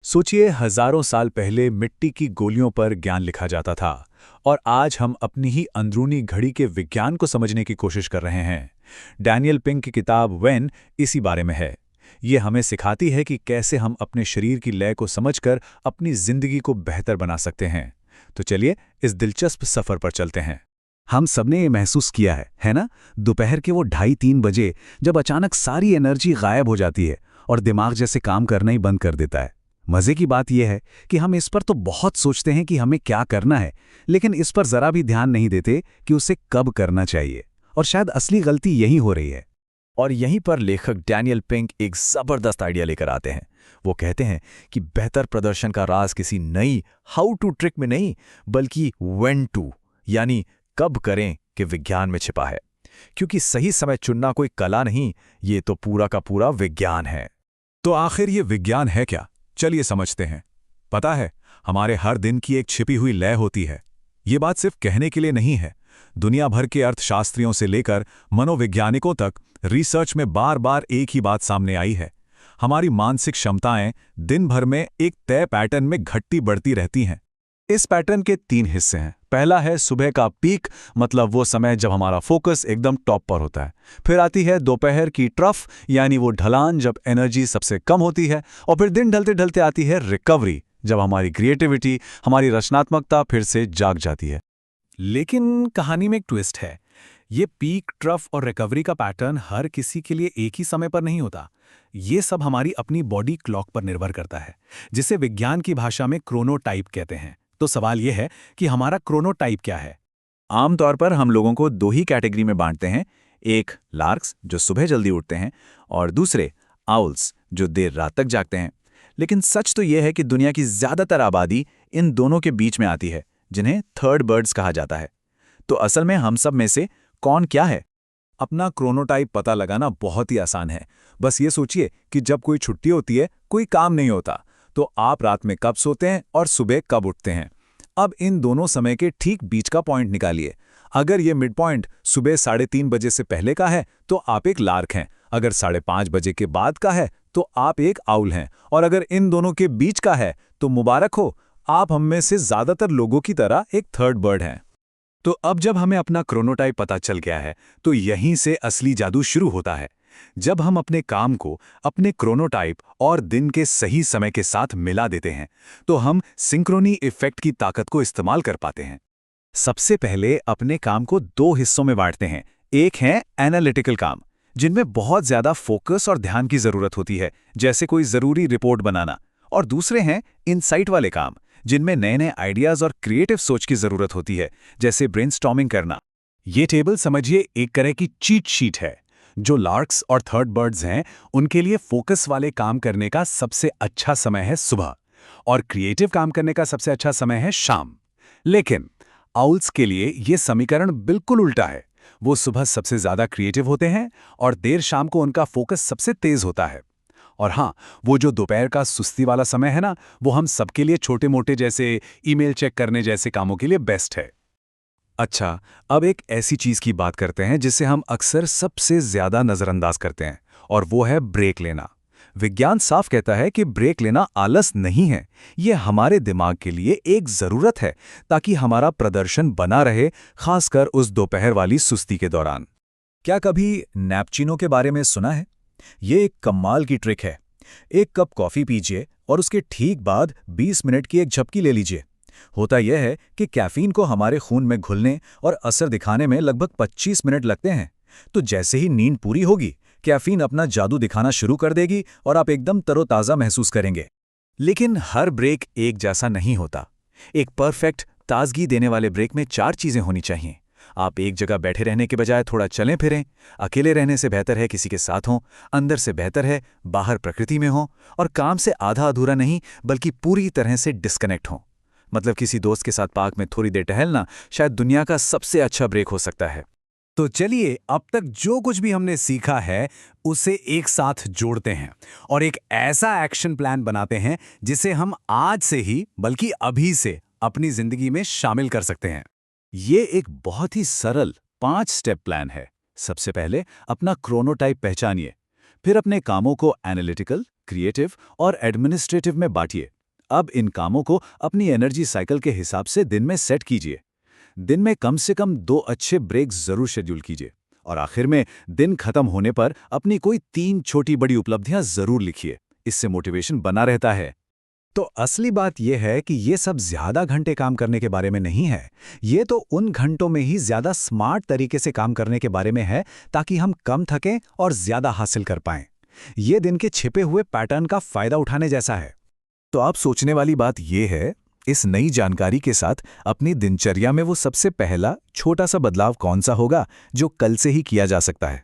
सोचिए, हजारों साल पहले मिट्टी की गोलियों पर ज्ञान लिखा जाता था और आज हम अपनी ही अंदरूनी घड़ी के विज्ञान को समझने की कोशिश कर रहे हैं। डैनियल पिंक की किताब व्हेन इसी बारे में है। ये हमें सिखाती है कि कैसे हम अपने शरीर की लय को समझकर अपनी जिंदगी को बेहतर बना सकते हैं। तो चलिए इस दिलचस्प सफर पर चलते हैं। हम सबने ये महसूस किया है ना? दोपहर के वो 2:30-3 बजे जब अचानक सारी एनर्जी गायब हो जाती है और दिमाग जैसे काम करना ही बंद कर देता है। मजे की बात यह है कि हम इस पर तो बहुत सोचते हैं कि हमें क्या करना है, लेकिन इस पर जरा भी ध्यान नहीं देते कि उसे कब करना चाहिए। और शायद असली गलती यही हो रही है। और यहीं पर लेखक डैनियल पिंक एक जबरदस्त आइडिया लेकर आते हैं। वो कहते हैं कि बेहतर प्रदर्शन का राज किसी नई हाउ टू ट्रिक में नहीं, बल्कि व्हेन टू यानी कब करें के विज्ञान में छिपा है। क्योंकि सही समय चुनना कोई कला नहीं, ये तो पूरा का पूरा विज्ञान है। तो आखिर ये विज्ञान है क्या? चलिए समझते हैं। पता है, हमारे हर दिन की एक छिपी हुई लय होती है। ये बात सिर्फ कहने के लिए नहीं है। दुनिया भर के अर्थशास्त्रियों से लेकर मनोवैज्ञानिकों तक रिसर्च में बार बार एक ही बात सामने आई है। हमारी मानसिक क्षमताएं दिन भर में एक तय पैटर्न में घटती बढ़ती रहती हैं। इस पैटर्न के 3 हिस्से हैं। पहला है सुबह का पीक, मतलब वो समय जब हमारा फोकस एकदम टॉप पर होता है। फिर आती है दोपहर की ट्रफ, यानी वो ढलान जब एनर्जी सबसे कम होती है। और फिर दिन ढलते ढलते आती है रिकवरी, जब हमारी क्रिएटिविटी, हमारी रचनात्मकता फिर से जाग जाती है। लेकिन कहानी में एक ट्विस्ट है। ये पीक, ट्रफ और रिकवरी का पैटर्न हर किसी के लिए एक ही समय पर नहीं होता। ये सब हमारी अपनी बॉडी क्लॉक पर निर्भर करता है, जिसे विज्ञान की भाषा में क्रोनोटाइप कहते हैं। तो सवाल यह है कि हमारा क्रोनोटाइप क्या है? आमतौर पर हम लोगों को 2 ही कैटेगरी में बांटते हैं। एक लार्क्स, जो सुबह जल्दी उठते हैं, और दूसरे आउल्स, जो देर रात तक जागते हैं। लेकिन सच तो यह है कि दुनिया की ज्यादातर आबादी इन दोनों के बीच में आती है, जिन्हें थर्ड बर्ड्स कहा जाता है। तो असल में हम सब में से कौन क्या है? अपना क्रोनोटाइप पता लगाना बहुत ही आसान है। बस ये सोचिए कि जब कोई छुट्टी होती है, कोई काम नहीं होता, तो आप रात में कब सोते हैं और सुबह कब उठते हैं। अब इन दोनों समय के ठीक बीच का पॉइंट निकालिए। अगर ये मिड पॉइंट सुबह 3:30 बजे से पहले का है तो आप एक लार्क हैं। अगर 5:30 बजे के बाद का है तो आप एक आउल हैं। और अगर इन दोनों के बीच का है तो मुबारक हो, आप हम में से ज्यादातर लोगों की तरह एक थर्ड बर्ड हैं। तो अब जब हमें अपना क्रोनोटाइप पता चल गया है, तो यहीं से असली जादू शुरू होता है। जब हम अपने काम को अपने क्रोनोटाइप और दिन के सही समय के साथ मिला देते हैं, तो हम सिंक्रोनी इफेक्ट की ताकत को इस्तेमाल कर पाते हैं। सबसे पहले अपने काम को 2 हिस्सों में बांटते हैं। एक है एनालिटिकल काम, जिनमें बहुत ज्यादा फोकस और ध्यान की जरूरत होती है, जैसे कोई जरूरी रिपोर्ट बनाना। और दूसरे हैं इनसाइट वाले काम, जिनमें नए नए आइडियाज और क्रिएटिव सोच की जरूरत होती है, जैसे ब्रेनस्टॉर्मिंग करना। ये टेबल समझिए एक तरह की चीट शीट है। जो लार्क्स और थर्ड बर्ड्स हैं, उनके लिए फोकस वाले काम करने का सबसे अच्छा समय है सुबह, और क्रिएटिव काम करने का सबसे अच्छा समय है शाम। लेकिन आउल्स के लिए ये समीकरण बिल्कुल उल्टा है। वो सुबह सबसे ज्यादा क्रिएटिव होते हैं और देर शाम को उनका फोकस सबसे तेज होता है। और हाँ, वो जो दोपहर का सुस्ती वाला समय है ना, वो हम सबके लिए छोटे मोटे जैसे ईमेल चेक करने जैसे कामों के लिए बेस्ट है। अच्छा, अब एक ऐसी चीज की बात करते हैं जिसे हम अक्सर सबसे ज्यादा नजरअंदाज करते हैं, और वो है ब्रेक लेना। विज्ञान साफ कहता है कि ब्रेक लेना आलस नहीं है, ये हमारे दिमाग के लिए एक जरूरत है, ताकि हमारा प्रदर्शन बना रहे, खासकर उस दोपहर वाली सुस्ती के दौरान। क्या कभी नैपचिनो के बारे में सुना है? ये एक कमाल की ट्रिक है। एक कप कॉफी पीजिए और उसके ठीक बाद 20 मिनट की एक झपकी ले लीजिए। होता यह है कि कैफीन को हमारे खून में घुलने और असर दिखाने में लगभग 25 मिनट लगते हैं। तो जैसे ही नींद पूरी होगी, कैफीन अपना जादू दिखाना शुरू कर देगी और आप एकदम तरोताज़ा महसूस करेंगे। लेकिन हर ब्रेक एक जैसा नहीं होता। एक परफेक्ट ताजगी देने वाले ब्रेक में 4 चीजें होनी चाहिए। आप एक जगह बैठे रहने के बजाय थोड़ा चलें फिरें। अकेले रहने से बेहतर है किसी के साथ हों। अंदर से बेहतर है बाहर प्रकृति में हों। और काम से आधा अधूरा नहीं, बल्कि पूरी तरह से डिस्कनेक्ट हों। मतलब किसी दोस्त के साथ पार्क में थोड़ी देर टहलना शायद दुनिया का सबसे अच्छा ब्रेक हो सकता है। तो चलिए अब तक जो कुछ भी हमने सीखा है उसे एक साथ जोड़ते हैं और एक ऐसा एक्शन प्लान बनाते हैं जिसे हम आज से ही, बल्कि अभी से अपनी जिंदगी में शामिल कर सकते हैं। ये एक बहुत ही सरल 5 स्टेप प्लान है। सबसे पहले अपना क्रोनोटाइप पहचानिए, फिर अपने कामों को एनालिटिकल, क्रिएटिव और एडमिनिस्ट्रेटिव में बांटिए। अब इन कामों को अपनी एनर्जी साइकिल के हिसाब से दिन में सेट कीजिए। दिन में कम से कम 2 अच्छे ब्रेक्स जरूर शेड्यूल कीजिए और आखिर में दिन खत्म होने पर अपनी कोई 3 छोटी बड़ी उपलब्धियां जरूर लिखिए। इससे मोटिवेशन बना रहता है। तो असली बात यह है कि ये सब ज्यादा घंटे काम करने के बारे में नहीं है। ये तो उन घंटों में ही ज्यादा स्मार्ट तरीके से काम करने के बारे में है, ताकि हम कम थकें और ज्यादा हासिल कर पाएं। ये दिन के छिपे हुए पैटर्न का फायदा उठाने जैसा है। तो आप सोचने वाली बात यह है, इस नई जानकारी के साथ अपनी दिनचर्या में वो सबसे पहला छोटा सा बदलाव कौन सा होगा जो कल से ही किया जा सकता है।